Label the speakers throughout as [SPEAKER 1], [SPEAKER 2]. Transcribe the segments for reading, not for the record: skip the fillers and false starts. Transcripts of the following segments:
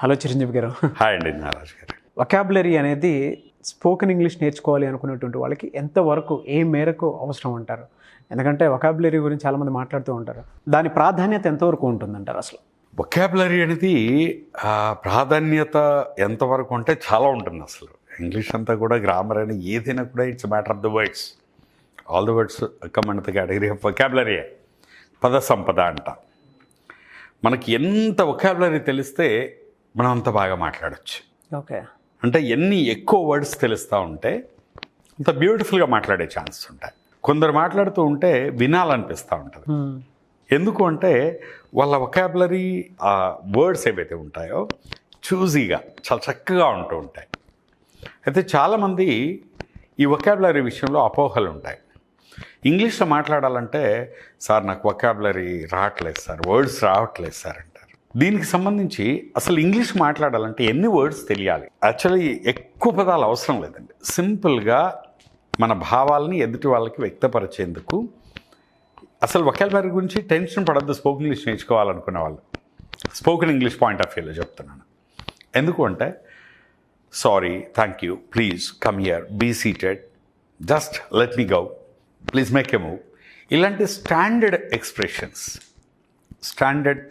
[SPEAKER 1] Hello Chiranjeevi గారు.
[SPEAKER 2] Hi అండి నారాజ్ గారు.
[SPEAKER 1] వొకాబులరీ అనేది స్పోకెన్ ఇంగ్లీష్ నేర్చుకోవాలి అనుకునేటువంటి వాళ్ళకి ఎంతవరకు ఏ మేరకు అవసరం అంటారు? ఎందుకంటే వొకాబులరీ గురించి చాలామంది మాట్లాడుతూ ఉంటారు. దాని ప్రాధాన్యత ఎంతవరకు ఉంటుందంటారు అసలు?
[SPEAKER 2] వొకాబులరీ అనేది ప్రాధాన్యత ఎంతవరకు అంటే చాలా ఉంటుంది. అసలు ఇంగ్లీష్ అంతా కూడా గ్రామర్ అని ఏదైనా కూడా it's matter of the words. All the words come under the category of vocabulary. పద సంపద అంట. మనకి ఎంత వొకాబులరీ తెలిస్తే మనం అంత బాగా మాట్లాడచ్చు.
[SPEAKER 1] ఓకే.
[SPEAKER 2] అంటే ఎన్ని ఎక్కువ వర్డ్స్ తెలుస్తూ ఉంటే అంత బ్యూటిఫుల్గా మాట్లాడే ఛాన్స్ ఉంటాయి. కొందరు మాట్లాడుతూ ఉంటే వినాలనిపిస్తూ ఉంటుంది. ఎందుకు అంటే వాళ్ళ వొకాబులరీ ఆ వర్డ్స్ ఏవైతే ఉంటాయో చూజీగా చాలా చక్కగా ఉంటూ ఉంటాయి. అయితే చాలామంది ఈ వొకాబులరీ విషయంలో అపోహలు ఉంటాయి. ఇంగ్లీష్లో మాట్లాడాలంటే సార్ నాకు వొకాబులరీ రావట్లేదు సార్, వర్డ్స్ రావట్లేదు సార్ అంటారు. దీనికి సంబంధించి అసలు ఇంగ్లీష్ మాట్లాడాలంటే ఎన్ని వర్డ్స్ తెలియాలి? యాక్చువల్లీ ఎక్కువ పదాలు అవసరం లేదండి. సింపుల్గా మన భావాల్ని ఎదుటి వాళ్ళకి వ్యక్తపరిచేందుకు అసలు వొకాబులరీ గురించి టెన్షన్ పడద్దు. స్పోకెన్ ఇంగ్లీష్ నేర్చుకోవాలనుకునే వాళ్ళు స్పోకెన్ ఇంగ్లీష్ పాయింట్ ఆఫ్ వ్యూలో చెప్తున్నాను. ఎందుకు అంటే sorry, thank you, please come here, be seated, just let me go, please make a move, ఇలాంటి స్టాండర్డ్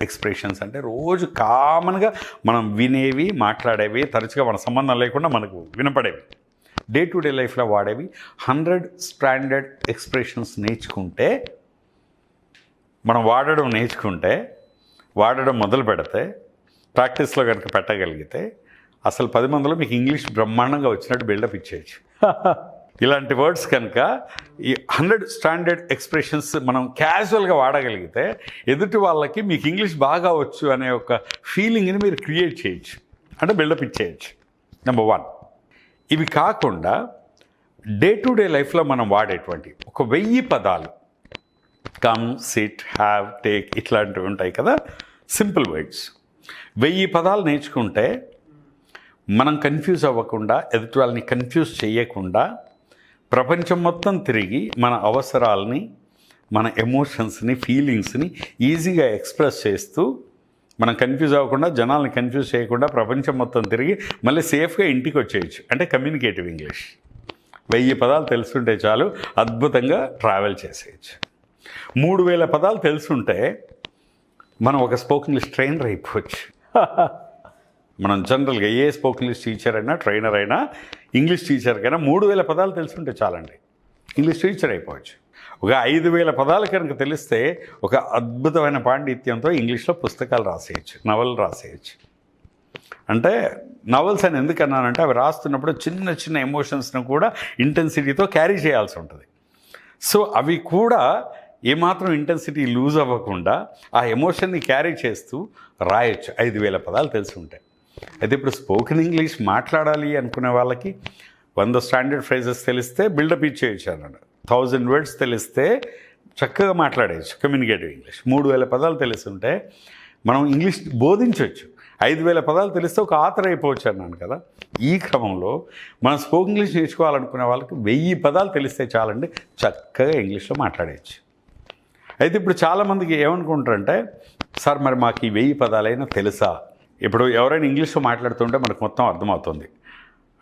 [SPEAKER 2] ఎక్స్ప్రెషన్స్ అంటే రోజు కామన్గా మనం వినేవి, మాట్లాడేవి, తరచుగా మన సంబంధం లేకుండా మనకు వినపడేవి, డే టు డే లైఫ్లో వాడేవి 100 స్టాండర్డ్ ఎక్స్ప్రెషన్స్ నేర్చుకుంటే, మనం వాడడం మొదలు పెడితే, ప్రాక్టీస్లో కనుక పెట్టగలిగితే అసలు 10 మందిలో మీకు ఇంగ్లీష్ బ్రహ్మాండంగా వచ్చినట్టు బిల్డప్ ఇచ్చేయచ్చు. ఇలాంటి వర్డ్స్ కనుక ఈ 100 స్టాండర్డ్ ఎక్స్ప్రెషన్స్ మనం క్యాజువల్గా వాడగలిగితే ఎదుటి వాళ్ళకి మీకు ఇంగ్లీష్ బాగా వచ్చు అనే ఒక ఫీలింగ్ని మీరు క్రియేట్ చేయొచ్చు, అంటే బిల్డప్ ఇచ్చేయచ్చు. నెంబర్ 1. ఇవి కాకుండా డే టు డే లైఫ్లో మనం వాడేటువంటి 1000 పదాలు, కమ్, సిట్, హ్యావ్, టేక్, ఇట్లాంటివి ఉంటాయి కదా, సింపుల్ వర్డ్స్. 1000 పదాలు నేర్చుకుంటే మనం కన్ఫ్యూజ్ అవ్వకుండా, ఎదుటి వాళ్ళని కన్ఫ్యూజ్ చేయకుండా ప్రపంచం మొత్తం తిరిగి మన అవసరాలని, మన ఎమోషన్స్ని, ఫీలింగ్స్ని ఈజీగా ఎక్స్ప్రెస్ చేస్తూ, మనం కన్ఫ్యూజ్ అవ్వకుండా, జనాల్ని కన్ఫ్యూజ్ చేయకుండా ప్రపంచం మొత్తం తిరిగి మళ్ళీ సేఫ్గా ఇంటికి వచ్చేయచ్చు. అంటే కమ్యూనికేటివ్ ఇంగ్లీష్. 1000 పదాలు తెలుసుంటే చాలు, అద్భుతంగా ట్రావెల్ చేసేయచ్చు. 3000 పదాలు తెలుసుంటే మనం ఒక స్పోకెన్ ఇంగ్లీష్ ట్రైనర్ అయిపోవచ్చు. మనం జనరల్గా ఏ స్పోకెన్ ఇంగ్లీష్ టీచర్ అయినా, ట్రైనర్ అయినా, ఇంగ్లీష్ టీచర్కైనా 3000 పదాలు తెలుసుంటే చాలండి, ఇంగ్లీష్ టీచర్ అయిపోవచ్చు. ఒక 5000 పదాలు కనుక తెలిస్తే ఒక అద్భుతమైన పాండిత్యంతో ఇంగ్లీష్లో పుస్తకాలు రాసేయచ్చు, నవలు రాసేయచ్చు. అంటే నవల్స్ అని ఎందుకన్నానంటే అవి రాస్తున్నప్పుడు చిన్న చిన్న ఎమోషన్స్ను కూడా ఇంటెన్సిటీతో క్యారీ చేయాల్సి ఉంటుంది. సో అవి కూడా ఏమాత్రం ఇంటెన్సిటీ లూజ్ అవ్వకుండా ఆ ఎమోషన్ని క్యారీ చేస్తూ రాయొచ్చు 5000 పదాలు తెలిసి ఉంటాయి. అయితే ఇప్పుడు స్పోకెన్ ఇంగ్లీష్ మాట్లాడాలి అనుకునే వాళ్ళకి 100 స్టాండర్డ్ ఫ్రేజెస్ తెలిస్తే బిల్డప్ ఇచ్చేయచ్చు అన్నాడు. 1000 వర్డ్స్ తెలిస్తే చక్కగా మాట్లాడేయచ్చు కమ్యూనికేటివ్ ఇంగ్లీష్. 3000 పదాలు తెలుస్తుంటే మనం ఇంగ్లీష్ బోధించవచ్చు. 5000 పదాలు తెలిస్తే ఒక ఆథర్ అయిపోవచ్చు అన్నాను కదా. ఈ క్రమంలో మనం స్పోకెన్ ఇంగ్లీష్ నేర్చుకోవాలనుకునే వాళ్ళకి 1000 పదాలు తెలిస్తే చాలండి, చక్కగా ఇంగ్లీష్లో మాట్లాడేయచ్చు. అయితే ఇప్పుడు చాలామందికి ఏమనుకుంటారంటే, సార్ మరి మాకు ఈ 1000 పదాలైనా తెలుసా? ఇప్పుడు ఎవరైనా ఇంగ్లీష్లో మాట్లాడుతుంటే మనకు మొత్తం అర్థమవుతుంది.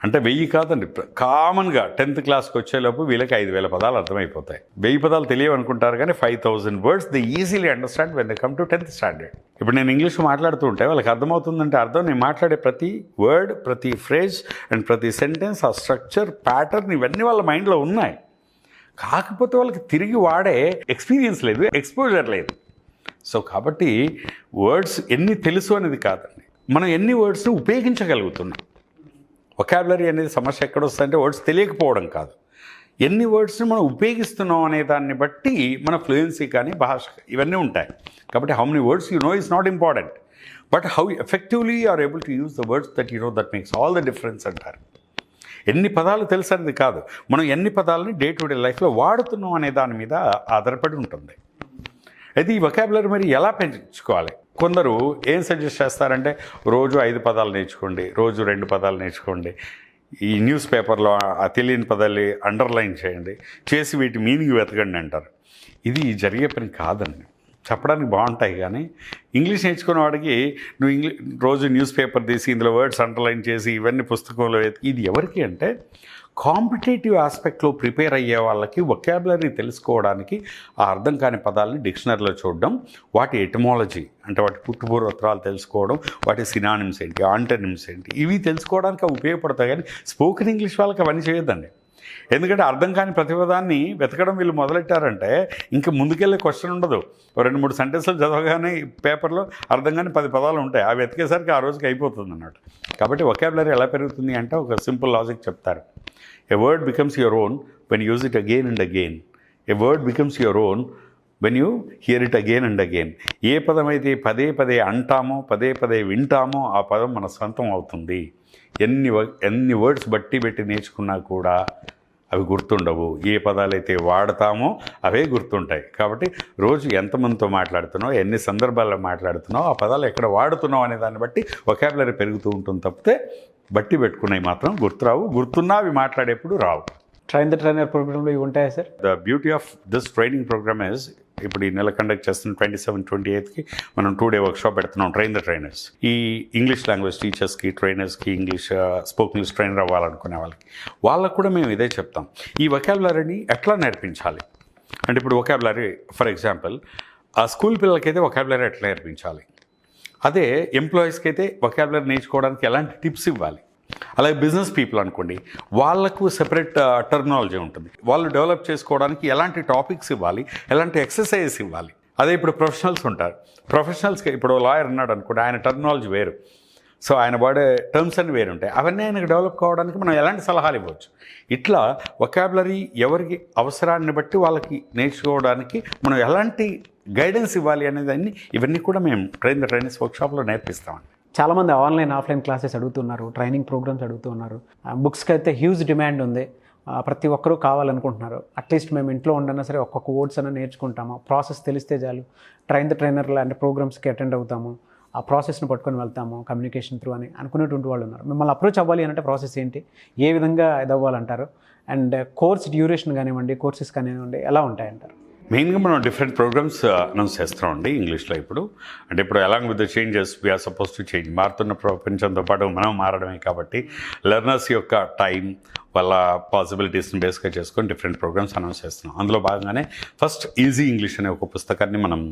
[SPEAKER 2] అంటే 1000 కాదండి, కామన్గా 10th క్లాస్కి వచ్చేలోపు వీళ్ళకి 5000 పదాలు అర్థమైపోతాయి. 1000 పదాలు తెలియవు అనుకుంటారు కానీ 5000 words they easily understand when they come to 10th standard. ఇప్పుడు నేను ఇంగ్లీష్లో మాట్లాడుతూ ఉంటే వాళ్ళకి అర్థమవుతుందంటే అర్థం నేను మాట్లాడే ప్రతి వర్డ్, ప్రతి ఫ్రేజ్ అండ్ ప్రతి సెంటెన్స్, ఆ స్ట్రక్చర్, ప్యాటర్న్ ఇవన్నీ వాళ్ళ మైండ్లో ఉన్నాయి. కాకపోతే వాళ్ళకి తిరిగి వాడే ఎక్స్పీరియన్స్ లేదు, ఎక్స్పోజర్ లేదు. సో కాబట్టి వర్డ్స్ ఎన్ని తెలుసు అనేది కాదండి, మనం ఎన్ని వర్డ్స్ని ఉపయోగించగలుగుతున్నాం. వొకాబులరీ అనేది సమస్య ఎక్కడొస్తుందంటే వర్డ్స్ తెలియకపోవడం కాదు, ఎన్ని వర్డ్స్ని మనం ఉపయోగిస్తున్నాం అనే దాన్ని బట్టి మన ఫ్లూయెన్సీ కానీ, భాష ఇవన్నీ ఉంటాయి. కాబట్టి how many words you know is not important, but how effectively you are able to use the words that you know that makes all the difference అంటారు. ఎన్ని పదాలు తెలుసు అనేది కాదు, మనం ఎన్ని పదాలని డే టు డే లైఫ్లో వాడుతున్నాం అనే దాని మీద ఆధారపడి ఉంటుంది. అయితే ఈ వొకాబులరీ మరి ఎలా పెంచుకోవాలి? కొందరు ఏం సజెస్ట్ చేస్తారంటే రోజు 5 పదాలు నేర్చుకోండి, రోజు 2 పదాలు నేర్చుకోండి, ఈ న్యూస్ పేపర్లో ఆ తెలియని పదాలు అండర్లైన్ చేయండి, చేసి వీటి మీనింగ్ వెతకండి అంటారు. ఇది జరిగే పని కాదండి. చెప్పడానికి బాగుంటాయి, కానీ ఇంగ్లీష్ నేర్చుకునే వాడికి నువ్వు రోజు న్యూస్ పేపర్ తీసి ఇందులో వర్డ్స్ అండర్లైన్ చేసి ఇవన్నీ పుస్తకంలో ఇది ఎవరికి అంటే కాంపిటేటివ్ ఆస్పెక్ట్లో ప్రిపేర్ అయ్యే వాళ్ళకి వొకాబులరీ తెలుసుకోవడానికి ఆ అర్థం కాని పదాలని డిక్షనరీలో చూడడం, వాటి ఎటమాలజీ అంటే వాటి పుట్టుపూర్వత్రాలు తెలుసుకోవడం, వాటి సినానిమ్స్ ఏంటి, ఆంటనిమ్స్ ఏంటి, ఇవి తెలుసుకోవడానికి అవి ఉపయోగపడతాయి. కానీ స్పోకెన్ ఇంగ్లీష్ వాళ్ళకి అవన్నీ చేయొద్దండి. ఎందుకంటే అర్థం కాని ప్రతిపదాన్ని వెతకడం వీళ్ళు మొదలెట్టారంటే ఇంకా ముందుకెళ్ళే క్వశ్చన్ ఉండదు. 2-3 సెంటెన్సులు చదవగానే పేపర్లో అర్థం కాని 10 పదాలు ఉంటాయి, అవి వెతికేసరికి ఆ రోజుకి అయిపోతుంది అన్నట్టు. కాబట్టి వొకాబులరీ ఎలా పెరుగుతుంది అంటే ఒక సింపుల్ లాజిక్ చెప్తారు. A word becomes your own when you use it again and again. A word becomes your own when you hear it again and again. ఏ పదం అయితే పదే పదే అంటామో, పదే పదే వింటామో ఆ పదం మన సొంతం అవుతుంది. ఎన్ని వర్డ్స్ బట్టి పెట్టి నేర్చుకున్నా కూడా అవి గుర్తుండవు. ఏ పదాలైతే వాడతామో అవే గుర్తుంటాయి. కాబట్టి రోజు ఎంతమందితో మాట్లాడుతున్నావు, ఎన్ని సందర్భాల్లో మాట్లాడుతున్నావు, ఆ పదాలు ఎక్కడ వాడుతున్నావు అనే దాన్ని బట్టి వొకాబులరీ పెరుగుతూ ఉంటుంది తప్పితే బట్టి పెట్టుకునేవి మాత్రం గుర్తురావు. గుర్తున్నా అవి మాట్లాడేప్పుడు రావు.
[SPEAKER 1] ట్రైన్ ద ట్రైనర్ ప్రోగ్రాంలో ఇవి ఉంటాయా sir?
[SPEAKER 2] The beauty of this training programme is ఇప్పుడు ఈ నెల కండక్ట్ చేస్తున్న 27-28కి మనం 2-day వర్క్షాప్ పెడుతున్నాం. Train the trainers. ఈ ఇంగ్లీష్ లాంగ్వేజ్ టీచర్స్కి, ట్రైనర్స్కి, ఇంగ్లీష్ స్పోకెన్ ఇంగ్లీష్ ట్రైనర్ అవ్వాలనుకునే వాళ్ళకి కూడా మేము ఇదే చెప్తాం. ఈ వొకాబులరీని ఎట్లా నేర్పించాలి అంటే ఇప్పుడు వొకాబులరీ ఫర్ ఎగ్జాంపుల్ ఆ స్కూల్ పిల్లలకైతే వొకాబులరీ ఎట్లా నేర్పించాలి, అదే ఎంప్లాయీస్కి అయితే వొకాబులరీ నేర్చుకోవడానికి ఎలాంటి టిప్స్ ఇవ్వాలి, అలాగే బిజినెస్ పీపుల్ అనుకోండి వాళ్ళకు సెపరేట్ టర్మినాలజీ ఉంటుంది, వాళ్ళు డెవలప్ చేసుకోవడానికి ఎలాంటి టాపిక్స్ ఇవ్వాలి, ఎలాంటి ఎక్సర్సైజెస్ ఇవ్వాలి. అదే ఇప్పుడు ప్రొఫెషనల్స్ ఉంటారు, ప్రొఫెషనల్స్కి ఇప్పుడు లాయర్ ఉన్నాడు అనుకోండి, ఆయన టర్మినాలజీ వేరు, సో ఆయన వాడే టర్మ్స్ అన్ని వేరు ఉంటాయి. అవన్నీ ఆయనకు డెవలప్ కావడానికి మనం ఎలాంటి సలహాలు ఇవ్వచ్చు. ఇట్లా వొకాబులరీ ఎవరికి అవసరాన్ని బట్టి వాళ్ళకి నేర్చుకోవడానికి మనం ఎలాంటి గైడెన్స్ ఇవ్వాలి అనేదాన్ని ఇవన్నీ కూడా మేము ట్రైన్ ద ట్రైనర్స్ వర్క్షాప్లో నేర్పిస్తామండి.
[SPEAKER 1] చాలామంది ఆన్లైన్ ఆఫ్లైన్ క్లాసెస్ అడుగుతున్నారు, ట్రైనింగ్ ప్రోగ్రామ్స్ అడుగుతున్నారు. బుక్స్కి అయితే హ్యూజ్ డిమాండ్ ఉంది, ప్రతి ఒక్కరూ కావాలనుకుంటున్నారు. అట్లీస్ట్ మేము ఇంట్లో ఉండన్నా సరే ఒక్కొక్క వర్డ్స్ అన్న నేర్చుకుంటాము, ప్రాసెస్ తెలిస్తే చాలు, ట్రైన్ ద ట్రైనర్ లాంటి ప్రోగ్రామ్స్కి అటెండ్ అవుతాము, ఆ ప్రాసెస్ని పట్టుకొని వెళ్తాము కమ్యూనికేషన్ త్రూ అని అనుకునేటువంటి వాళ్ళు ఉన్నారు. మిమ్మల్ని అప్రోచ్ అవ్వాలి అంటే ప్రాసెస్ ఏంటి, ఏ విధంగా ఎదవ్వాలంటారు, అండ్ కోర్స్ డ్యూరేషన్ కానివ్వండి, కోర్సెస్ కానివ్వండి ఎలా ఉంటాయంటారు?
[SPEAKER 2] మెయిన్గా మనం డిఫరెంట్ ప్రోగ్రామ్స్ అనౌన్స్ చేస్తున్నామండి ఇంగ్లీష్లో. ఇప్పుడు అంటే ఇప్పుడు along with the changes we are suppose to change, మారుతున్న ప్రపంచంతో పాటు మనం మారడమే కాబట్టి లెర్నర్స్ యొక్క టైం వాళ్ళ పాసిబిలిటీస్ని బేస్గా చేసుకొని డిఫరెంట్ ప్రోగ్రామ్స్ అనౌన్స్ చేస్తున్నాం. అందులో భాగంగానే ఫస్ట్ ఈజీ ఇంగ్లీష్ అనే ఒక పుస్తకాన్ని మనం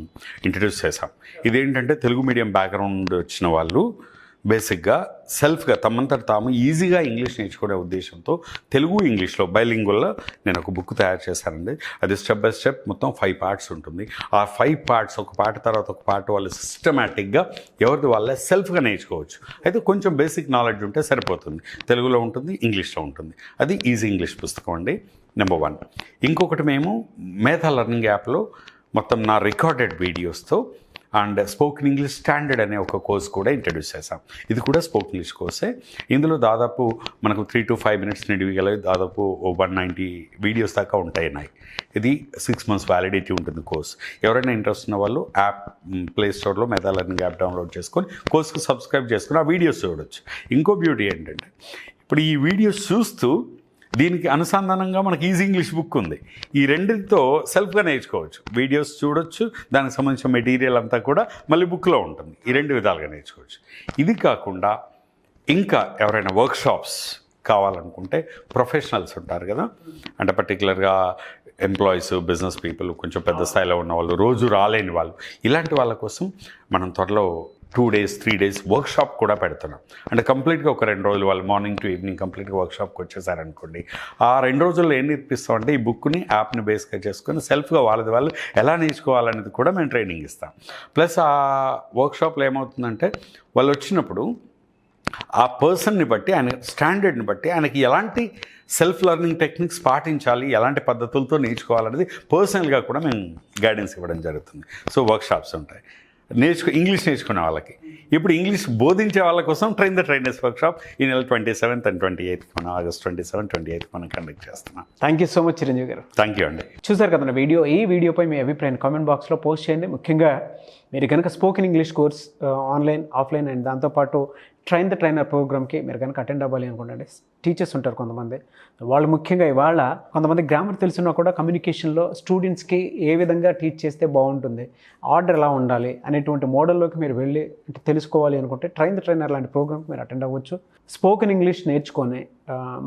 [SPEAKER 2] ఇంట్రడ్యూస్ చేసాం. ఇదేంటంటే తెలుగు మీడియం బ్యాక్గ్రౌండ్ వచ్చిన వాళ్ళు బేసిక్గా సెల్ఫ్గా తమంతట తాము ఈజీగా ఇంగ్లీష్ నేర్చుకునే ఉద్దేశంతో తెలుగు ఇంగ్లీష్లో బైలింగువల్లో నేను ఒక బుక్ తయారు చేశానండి. అది స్టెప్ బై స్టెప్ మొత్తం 5 పార్ట్స్ ఉంటుంది. ఆ 5 పార్ట్స్ ఒక పార్ట్ తర్వాత ఒక పార్ట్ వాళ్ళు సిస్టమేటిక్గా ఎవరిది వాళ్ళే సెల్ఫ్గా నేర్చుకోవచ్చు. అయితే కొంచెం బేసిక్ నాలెడ్జ్ ఉంటే సరిపోతుంది. తెలుగులో ఉంటుంది, ఇంగ్లీష్లో ఉంటుంది. అది ఈజీ ఇంగ్లీష్ పుస్తకం అండి, నెంబర్ 1. ఇంకొకటి మేము మేధా లెర్నింగ్ యాప్లో మొత్తం నా రికార్డెడ్ వీడియోస్తో అండ్ స్పోకెన్ ఇంగ్లీష్ స్టాండర్డ్ అనే ఒక కోర్స్ కూడా ఇంట్రడ్యూస్ చేసాం. ఇది కూడా స్పోకెన్ ఇంగ్లీష్ కోర్సే. ఇందులో దాదాపు మనకు 3 to 5 minutes నిడివిగల దాదాపు 190 వీడియోస్ దాకా ఉంటాయి. ఇది 6 months వ్యాలిడిటీ ఉంటుంది కోర్స్. ఎవరైనా ఇంట్రెస్ట్ ఉన్న వాళ్ళు యాప్ ప్లే స్టోర్లో మెథా లెర్నింగ్ యాప్ డౌన్లోడ్ చేసుకొని కోర్స్కి సబ్స్క్రైబ్ చేసుకుని ఆ వీడియోస్ చూడవచ్చు. ఇంకో బ్యూటీ ఏంటంటే ఇప్పుడు ఈ వీడియోస్ చూస్తూ దీనికి అనుసంధానంగా మనకి ఈజీ ఇంగ్లీష్ బుక్ ఉంది. ఈ రెండింటితో సెల్ఫ్గా నేర్చుకోవచ్చు. వీడియోస్ చూడొచ్చు, దానికి సంబంధించిన మెటీరియల్ అంతా కూడా మళ్ళీ బుక్లో ఉంటుంది. ఈ 2 విధాలుగా నేర్చుకోవచ్చు. ఇది కాకుండా ఇంకా ఎవరైనా వర్క్షాప్స్ కావాలనుకుంటే ప్రొఫెషనల్స్ ఉంటారు కదా, అంటే పర్టికులర్గా ఎంప్లాయీస్, బిజినెస్ పీపుల్, కొంచెం పెద్ద స్థాయిలో ఉన్న వాళ్ళు, రోజు రాలేని వాళ్ళు, ఇలాంటి వాళ్ళ కోసం మనం త్వరలో 2 days 3 days వర్క్షాప్ కూడా పెడుతున్నాం. అంటే కంప్లీట్గా ఒక 2 రోజులు వాళ్ళు మార్నింగ్ టు ఈవినింగ్ కంప్లీట్గా వర్క్షాప్కి వచ్చేసారనుకోండి, ఆ 2 రోజుల్లో ఏం నేర్పిస్తామంటే ఈ బుక్ని యాప్ని బేస్గా చేసుకొని సెల్ఫ్గా వాళ్ళది వాళ్ళు ఎలా నేర్చుకోవాలనేది కూడా మేము ట్రైనింగ్ ఇస్తాం. ప్లస్ ఆ వర్క్షాప్లో ఏమవుతుందంటే వాళ్ళు వచ్చినప్పుడు ఆ పర్సన్ని బట్టి, ఆయన స్టాండర్డ్ని బట్టి ఆయనకి ఎలాంటి సెల్ఫ్ లెర్నింగ్ టెక్నిక్స్ పాటించాలి, ఎలాంటి పద్ధతులతో నేర్చుకోవాలనేది పర్సనల్గా కూడా మేము గైడెన్స్ ఇవ్వడం జరుగుతుంది. సో వర్క్షాప్స్ ఉంటాయి. ఇంగ్లీష్ నేర్చుకునే వాళ్ళకి, ఇప్పుడు ఇంగ్లీష్ బోధించే వాళ్ళ కోసం ట్రైన్ ద ట్రైనర్స్ వర్క్షాప్ ఈ నెల 27th and 28th మనం ఆగస్ట్ 27, 28 మనం కండక్ట్ చేస్తున్నాం.
[SPEAKER 1] Thank you so much Chiranjeevi garu.
[SPEAKER 2] Thank you అండి.
[SPEAKER 1] చూసారు కదా వీడియో. ఈ వీడియోపై మీ అభిప్రాయం కామెంట్ బాక్స్లో పోస్ట్ చేయండి. ముఖ్యంగా మీరు కనుక spoken English course online offline and దాంతోపాటు ట్రైన్ ద ట్రైనర్ ప్రోగ్రామ్కి మీరు కనుక అటెండ్ అవ్వాలి అనుకుంటే టీచర్స్ ఉంటారు కొంతమంది, వాళ్ళు ముఖ్యంగా ఇవాళ కొంతమంది గ్రామర్ తెలిసినా కూడా కమ్యూనికేషన్లో స్టూడెంట్స్కి ఏ విధంగా టీచ్ చేస్తే బాగుంటుంది, ఆర్డర్ ఎలా ఉండాలి అనేటువంటి మోడల్లోకి మీరు వెళ్ళి తెలుసుకోవాలి అనుకుంటే ట్రైన్ ద ట్రైనర్ లాంటి ప్రోగ్రామ్కి మీరు అటెండ్ అవ్వచ్చు. స్పోకెన్ ఇంగ్లీష్ నేర్చుకొని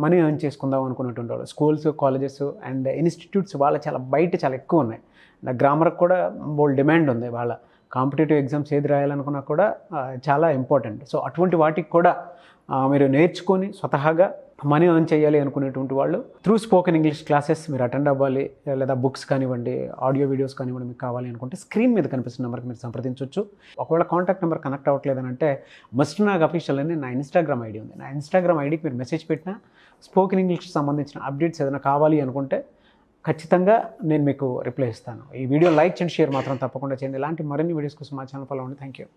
[SPEAKER 1] మనీ ఎర్న్ చేసుకుందాం అనుకున్నటువంటి వాళ్ళు స్కూల్స్, కాలేజెస్ అండ్ ఇన్స్టిట్యూట్స్ వాళ్ళ బయట చాలా ఎక్కువ ఉన్నాయి. గ్రామర్కి కూడా బోల్డ్ డిమాండ్ ఉంది. వాళ్ళ కాంపిటేటివ్ ఎగ్జామ్స్ ఏది రాయాలనుకున్నా కూడా చాలా ఇంపార్టెంట్. సో అటువంటి వాటికి కూడా మీరు నేర్చుకొని స్వతహాగా మనీ ఎర్న్ చేయాలి అనుకునేటువంటి వాళ్ళు త్రూ స్పోకెన్ ఇంగ్లీష్ క్లాసెస్ మీరు అటెండ్ అవ్వాలి, లేదా బుక్స్ కానివ్వండి, ఆడియో వీడియోస్ కానివ్వండి మీకు కావాలి అనుకుంటే స్క్రీన్ మీద కనిపిస్తున్న నెంబర్కి మీరు సంప్రదించవచ్చు. ఒకవేళ కాంటాక్ట్ నెంబర్ కనెక్ట్ అవ్వట్లేదనంటే మస్ట్నాగ్ అఫీషియల్ అని నా ఇన్స్టాగ్రామ్ ఐడి ఉంది. నా ఇన్స్టాగ్రామ్ ఐడికి మీరు మెసేజ్ పెట్టినా స్పోకెన్ ఇంగ్లీష్కి సంబంధించిన అప్డేట్స్ ఏదైనా కావాలి అనుకుంటే ఖచ్చితంగా నేను మీకు రిప్లై ఇస్తాను. ఈ వీడియో లైక్ చేయండి, షేర్ మాత్రం తప్పకుండా చేయండి. ఇలాంటి మరిన్ని వీడియోస్ కోసం మా ఛానల్ ఫాలో అవ్వండి. Thank you.